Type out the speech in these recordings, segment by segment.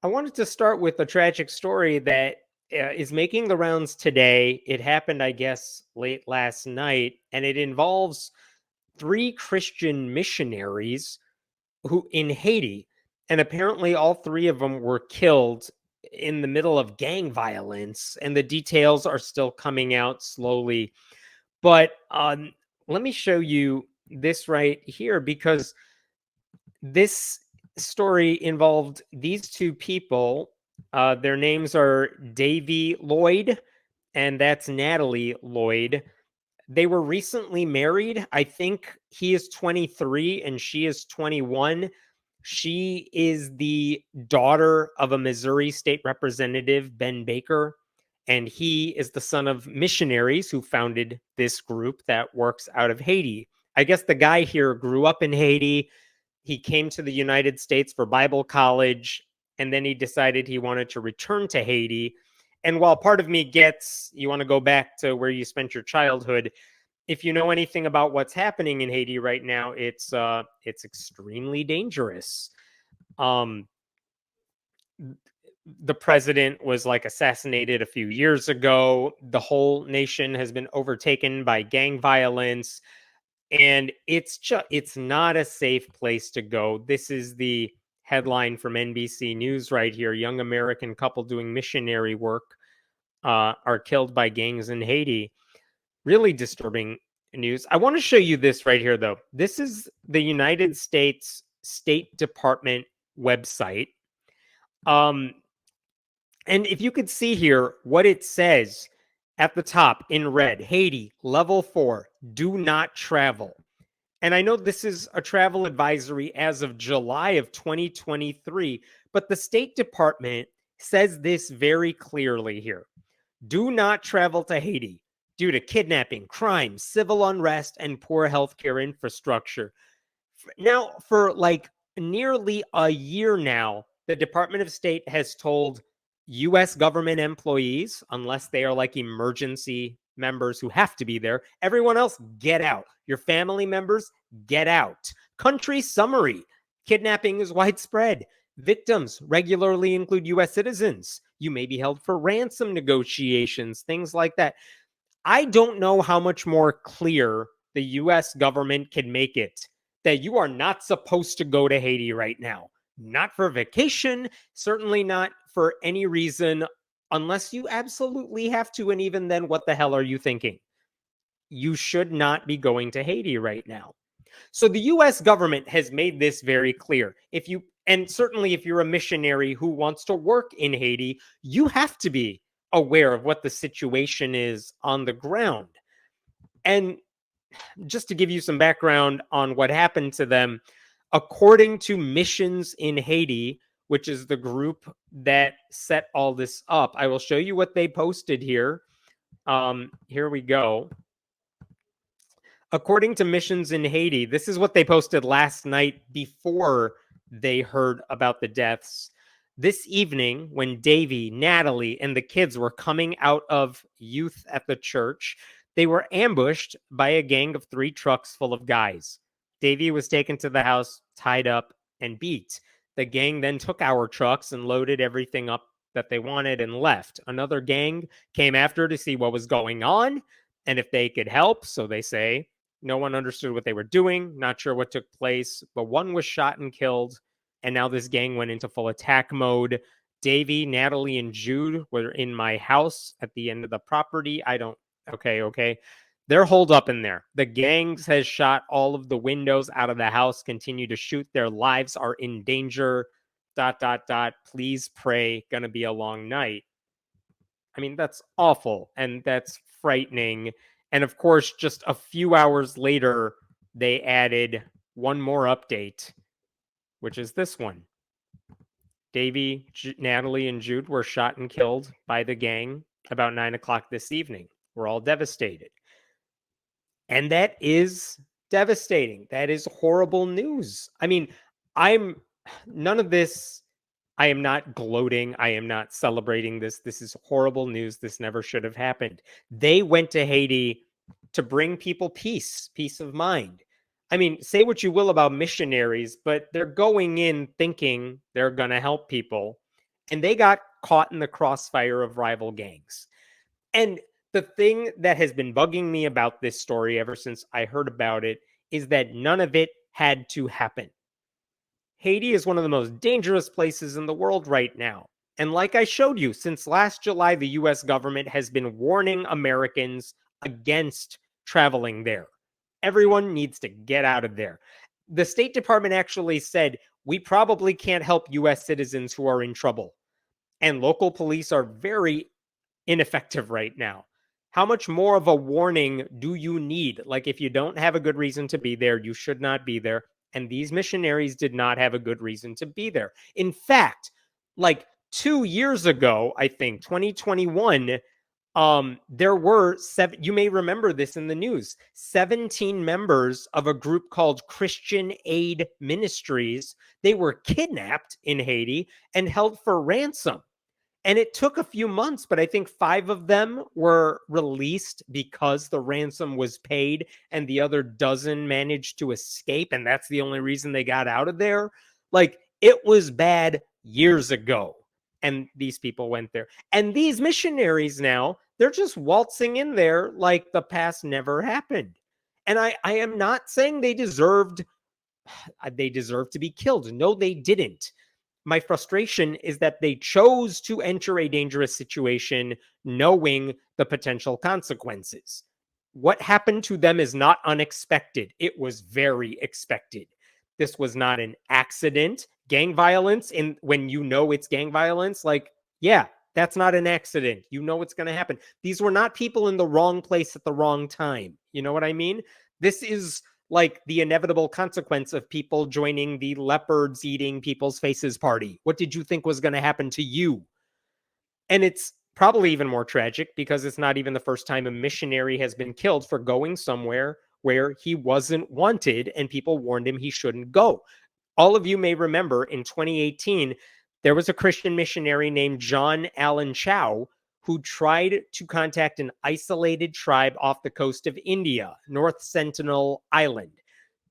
I wanted to start with a tragic story that is making the rounds today. It happened, I guess, late last night, and it involves three Christian missionaries who in Haiti, and apparently all three of them were killed in the middle of gang violence, and the details are still coming out slowly. But let me show you this right here because this story involved these two people. Their names are Davy Lloyd, and that's Natalie Lloyd. They were recently married. I think he is 23 and she is 21. She is the daughter of a Missouri state representative, Ben Baker, and he is the son of missionaries who founded this group that works out of Haiti. I guess the guy here grew up in Haiti. He came to the United States for Bible college, and then he decided he wanted to return to Haiti. And while part of me gets you want to go back to where you spent your childhood, if you know anything about what's happening in Haiti right now, it's extremely dangerous. Um, the president was like assassinated a few years ago. The whole nation has been overtaken by gang violence, and it's not a safe place to go. This is the headline from NBC News right here. Young American couple doing missionary work are killed by gangs in Haiti. Really disturbing news. I want to show you this right here, though. This is the United States State Department website. And if you could see here what it says at the top in red, Haiti, level 4, do not travel. And I know this is a travel advisory as of July of 2023, but the State Department says this very clearly here. Do not travel to Haiti due to kidnapping, crime, civil unrest, and poor healthcare infrastructure. Now, for like nearly a year now, the Department of State has told US government employees, unless they are like emergency members who have to be there, everyone else, get out. Your family members, get out. Country summary: kidnapping is widespread. Victims regularly include US citizens. You may be held for ransom negotiations, things like that. I don't know how much more clear the US government can make it that you are not supposed to go to Haiti right now. Not for vacation, certainly not for any reason, unless you absolutely have to. And even then, what the hell are you thinking? You should not be going to Haiti right now. So the US government has made this very clear. And certainly if you're a missionary who wants to work in Haiti, you have to be aware of what the situation is on the ground. And just to give you some background on what happened to them, according to Missions in Haiti, which is the group that set all this up, I will show you what they posted here. Here we go. According to Missions in Haiti, this is what they posted last night before they heard about the deaths. This evening, when Davy, Natalie, and the kids were coming out of youth at the church, they were ambushed by a gang of 3 trucks full of guys. Davy was taken to the house, tied up, and beat. The gang then took our trucks and loaded everything up that they wanted and left. Another gang came after to see what was going on and if they could help, so they say. No one understood what they were doing, not sure what took place, but one was shot and killed, and now this gang went into full attack mode. Davy, Natalie, and Jude were in my house at the end of the property. Okay. They're holed up in there. The gangs has shot all of the windows out of the house, continue to shoot. Their lives are in danger. ... Please pray. Gonna be a long night. I mean, that's awful and that's frightening. And of course, just a few hours later, they added one more update, which is this one. Davy, Natalie, and Jude were shot and killed by the gang about 9 o'clock this evening. We're all devastated. And that is devastating. That is horrible news. I mean, none of this, I am not gloating. I am not celebrating this. This is horrible news. This never should have happened. They went to Haiti to bring people peace of mind. I mean, say what you will about missionaries, but they're going in thinking they're going to help people. and they got caught in the crossfire of rival gangs. And the thing that has been bugging me about this story ever since I heard about it is that none of it had to happen. Haiti is one of the most dangerous places in the world right now. And like I showed you, since last July, the US government has been warning Americans against traveling there. Everyone needs to get out of there. The State Department actually said, we probably can't help US citizens who are in trouble. And local police are very ineffective right now. How much more of a warning do you need? Like, if you don't have a good reason to be there, you should not be there. And these missionaries did not have a good reason to be there. In fact, like 2 years ago, I think 2021, there were seven, you may remember this in the news, 17 members of a group called Christian Aid Ministries. They were kidnapped in Haiti and held for ransom. And it took a few months, but I think 5 of them were released because the ransom was paid, and the other dozen managed to escape. And that's the only reason they got out of there. Like, it was bad years ago. And these people went there. And these missionaries now, they're just waltzing in there like the past never happened. And I am not saying they deserved to be killed. No, they didn't. My frustration is that they chose to enter a dangerous situation knowing the potential consequences. What happened to them is not unexpected. It was very expected. This was not an accident. Gang violence, and when you know it's gang violence, like, yeah, that's not an accident. You know what's going to happen. These were not people in the wrong place at the wrong time. You know what I mean? This is like the inevitable consequence of people joining the leopards eating people's faces party. What did you think was going to happen to you? And it's probably even more tragic because it's not even the first time a missionary has been killed for going somewhere where he wasn't wanted and people warned him he shouldn't go. All of you may remember in 2018, there was a Christian missionary named John Allen Chow who tried to contact an isolated tribe off the coast of India, North Sentinel Island.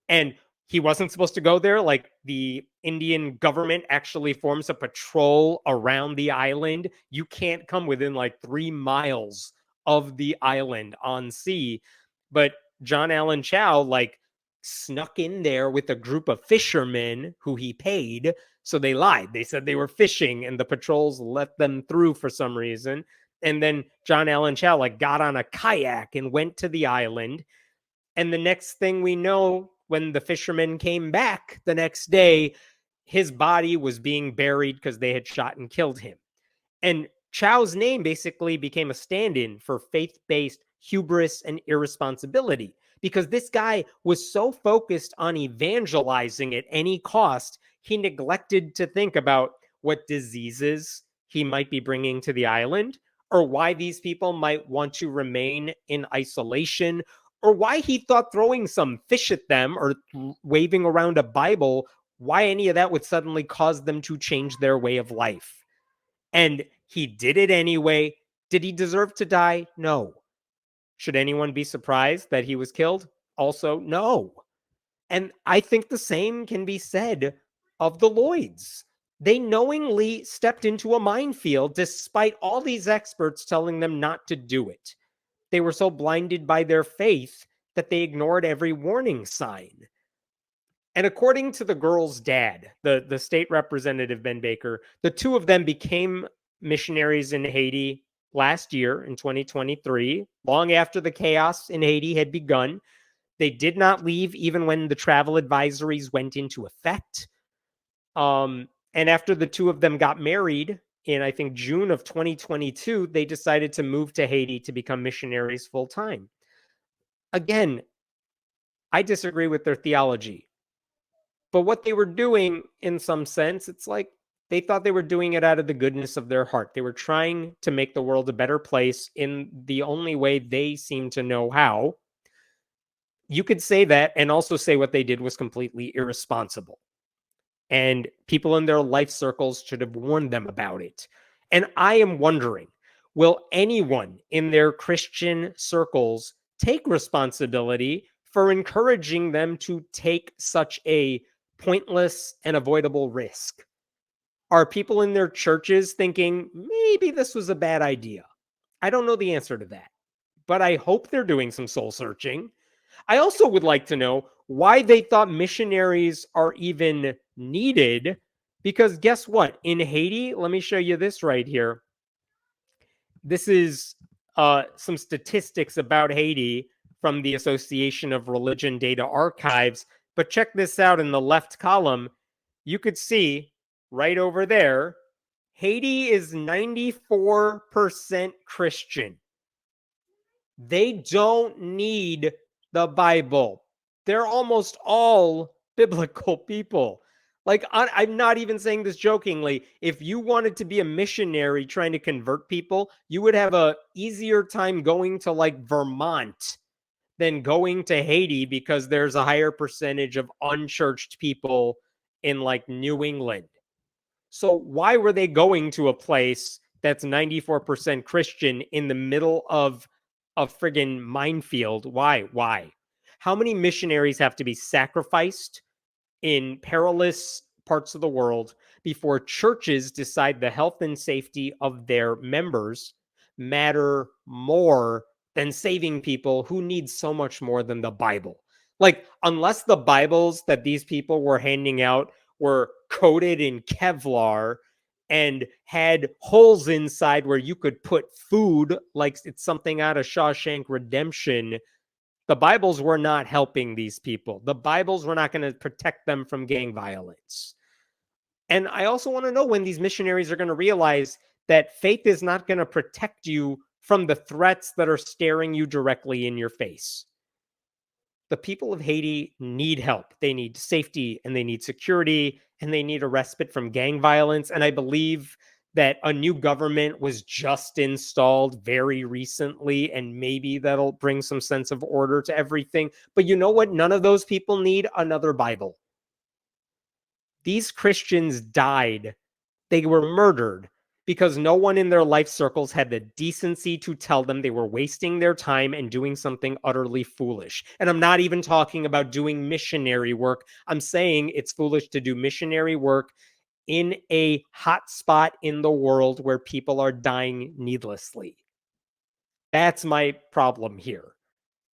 And he wasn't supposed to go there. Like, the Indian government actually forms a patrol around the island. You can't come within like 3 miles of the island on sea. But John Allen Chow, like, snuck in there with a group of fishermen who he paid. So they lied. They said they were fishing and the patrols let them through for some reason. And then John Allen Chow, like, got on a kayak and went to the island. And the next thing we know, when the fishermen came back the next day, his body was being buried because they had shot and killed him. And Chow's name basically became a stand-in for faith-based hubris and irresponsibility, because this guy was so focused on evangelizing at any cost, he neglected to think about what diseases he might be bringing to the island, or why these people might want to remain in isolation, or why he thought throwing some fish at them or waving around a Bible, why any of that would suddenly cause them to change their way of life. And he did it anyway. Did he deserve to die? No. Should anyone be surprised that he was killed? Also, no. And I think the same can be said of the Lloyds. They knowingly stepped into a minefield despite all these experts telling them not to do it. They were so blinded by their faith that they ignored every warning sign. And according to the girl's dad, the state representative, Ben Baker, the two of them became missionaries in Haiti last year in 2023, long after the chaos in Haiti had begun. They did not leave even when the travel advisories went into effect. And after the two of them got married in, I think, June of 2022, they decided to move to Haiti to become missionaries full time. Again, I disagree with their theology. But what they were doing, in some sense, it's like they thought they were doing it out of the goodness of their heart. They were trying to make the world a better place in the only way they seem to know how. You could say that and also say what they did was completely irresponsible. And people in their life circles should have warned them about it. And I am wondering, will anyone in their Christian circles take responsibility for encouraging them to take such a pointless and avoidable risk? Are people in their churches thinking maybe this was a bad idea? I don't know the answer to that, but I hope they're doing some soul searching. I also would like to know why they thought missionaries are even needed. Because guess what? In Haiti, let me show you this right here. This is some statistics about Haiti from the Association of Religion Data Archives. But check this out in the left column. You could see right over there, Haiti is 94% Christian. They don't need the Bible. They're almost all biblical people. Like, I'm not even saying this jokingly. If you wanted to be a missionary trying to convert people, you would have a easier time going to like Vermont than going to Haiti because there's a higher percentage of unchurched people in like New England. So why were they going to a place that's 94% Christian in the middle of a friggin' minefield? Why? Why? How many missionaries have to be sacrificed in perilous parts of the world before churches decide the health and safety of their members matter more than saving people who need so much more than the Bible? Like, unless the Bibles that these people were handing out were coated in Kevlar and had holes inside where you could put food, like it's something out of Shawshank Redemption, the Bibles were not helping these people. The Bibles were not going to protect them from gang violence. And I also want to know when these missionaries are going to realize that faith is not going to protect you from the threats that are staring you directly in your face. The people of Haiti need help. They need safety and they need security and they need a respite from gang violence. And I believe that a new government was just installed very recently, and maybe that'll bring some sense of order to everything. But you know what? None of those people need another Bible. These Christians died. They were murdered because no one in their life circles had the decency to tell them they were wasting their time and doing something utterly foolish. And I'm not even talking about doing missionary work. I'm saying it's foolish to do missionary work in a hot spot in the world where people are dying needlessly. That's my problem here.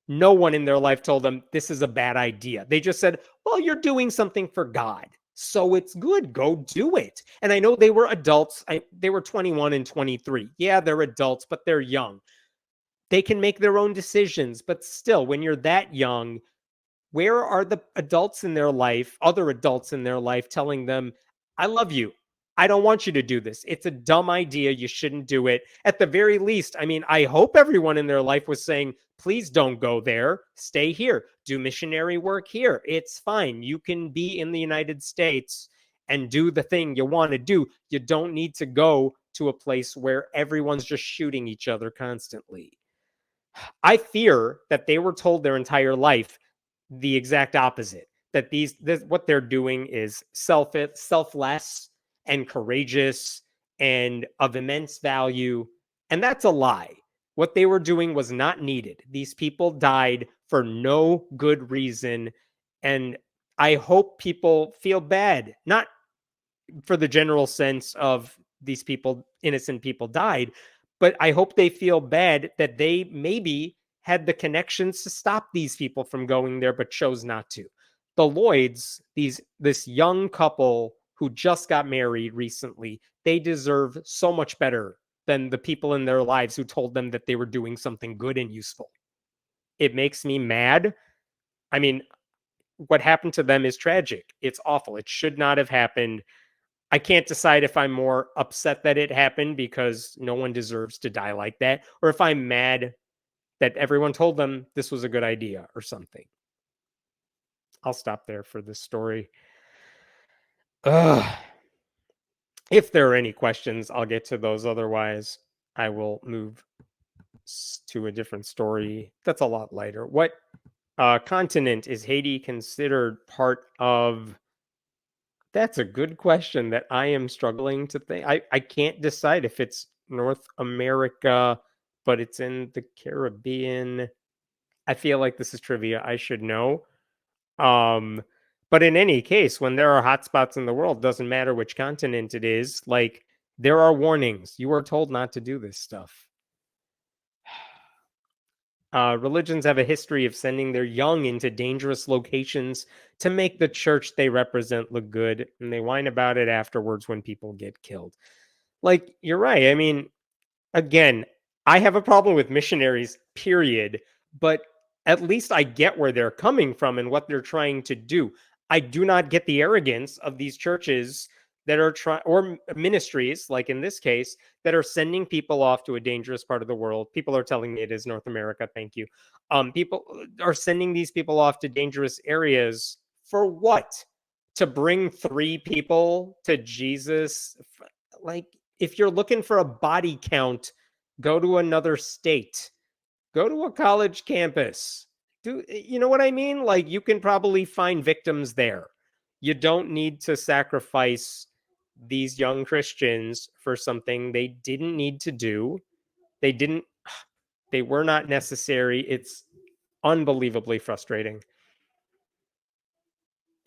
No one in their life told them this is a bad idea. They just said, well, you're doing something for God, so it's good. Go do it. And I know they were adults. They were 21 and 23. Yeah, they're adults, but they're young. They can make their own decisions. But still, when you're that young, where are the adults in their life, other adults in their life, telling them, I love you. I don't want you to do this. It's a dumb idea. You shouldn't do it. At the very least, I mean, I hope everyone in their life was saying, please don't go there. Stay here. Do missionary work here. It's fine. You can be in the United States and do the thing you want to do. You don't need to go to a place where everyone's just shooting each other constantly. I fear that they were told their entire life the exact opposite. That what they're doing is selfless and courageous and of immense value, and that's a lie. What they were doing was not needed. These people died for no good reason, and I hope people feel bad, not for the general sense of these people, innocent people died, but I hope they feel bad that they maybe had the connections to stop these people from going there, but chose not to. The Lloyds, this young couple who just got married recently, they deserve so much better than the people in their lives who told them that they were doing something good and useful. It makes me mad. I mean, what happened to them is tragic. It's awful. It should not have happened. I can't decide if I'm more upset that it happened because no one deserves to die like that, or if I'm mad that everyone told them this was a good idea or something. I'll stop there for this story. Ugh. If there are any questions, I'll get to those. Otherwise, I will move to a different story that's a lot lighter. What continent is Haiti considered part of? That's a good question that I am struggling to think. I can't decide if it's North America, but it's in the Caribbean. I feel like this is trivia I should know. Um, But in any case, when there are hotspots in the world, doesn't matter which continent it is, like there are warnings. You are told not to do this stuff. Religions have a history of sending their young into dangerous locations to make the church they represent look good, and they whine about it afterwards when people get killed. Like, you're right. I mean, again, I have a problem with missionaries, period. But at least I get where they're coming from and what they're trying to do. I do not get the arrogance of these churches that are trying, or ministries, like in this case, that are sending people off to a dangerous part of the world. People are telling me it is North America. Thank you. People are sending these people off to dangerous areas for what? To bring 3 people to Jesus? Like, if you're looking for a body count, go to another state, go to a college campus. You know what I mean? Like, you can probably find victims there. You don't need to sacrifice these young Christians for something they didn't need to do. They didn't, they were not necessary. It's unbelievably frustrating.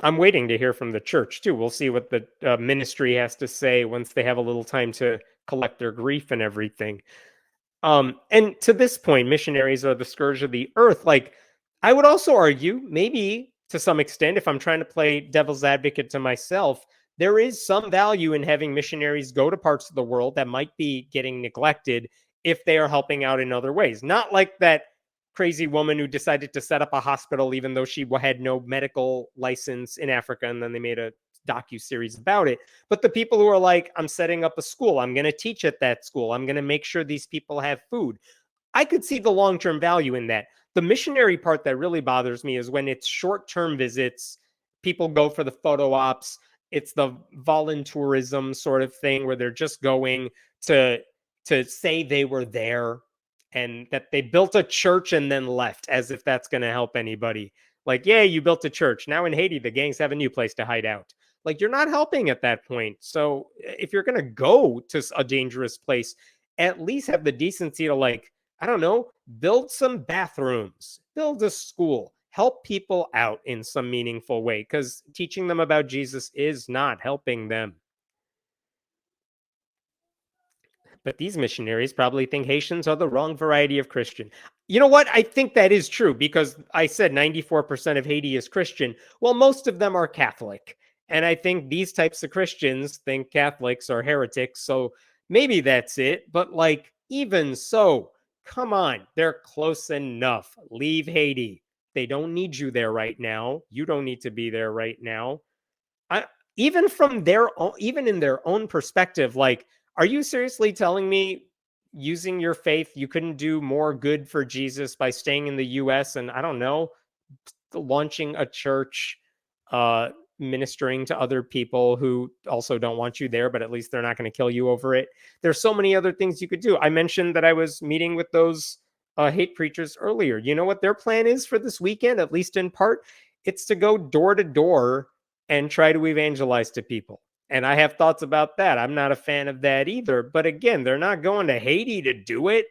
I'm waiting to hear from the church too. We'll see what the ministry has to say once they have a little time to collect their grief and everything. And to this point, missionaries are the scourge of the earth. Like, I would also argue, maybe to some extent, if I'm trying to play devil's advocate to myself, there is some value in having missionaries go to parts of the world that might be getting neglected if they are helping out in other ways. Not like that crazy woman who decided to set up a hospital even though she had no medical license in Africa, and then they made a docu-series about it. But the people who are like, I'm setting up a school, I'm going to teach at that school, I'm going to make sure these people have food. I could see the long-term value in that. The missionary part that really bothers me is when it's short-term visits, people go for the photo ops, it's the voluntourism sort of thing where they're just going to say they were there and that they built a church and then left, as if that's going to help anybody. Like, yeah, you built a church. Now in Haiti, the gangs have a new place to hide out. Like, you're not helping at that point. So if you're going to go to a dangerous place, at least have the decency to, like, I don't know, build some bathrooms, build a school, help people out in some meaningful way, because teaching them about Jesus is not helping them. But these missionaries probably think Haitians are the wrong variety of Christian. You know what? I think that is true because I said 94% of Haiti is Christian. Well, most of them are Catholic. And I think these types of Christians think Catholics are heretics. So maybe that's it. But like, even so, come on, they're close enough. Leave Haiti. They don't need you there right now. You don't need to be there right now. I, even from their own, even in their own perspective, like, are you seriously telling me using your faith, you couldn't do more good for Jesus by staying in the US and, I don't know, launching a church, uh, ministering to other people who also don't want you there, but at least they're not going to kill you over it? There's so many other things you could do. I mentioned that I was meeting with those hate preachers earlier. You know what their plan is for this weekend, at least in part? It's to go door to door and try to evangelize to people. And I have thoughts about that. I'm not a fan of that either. But again, they're not going to Haiti to do it.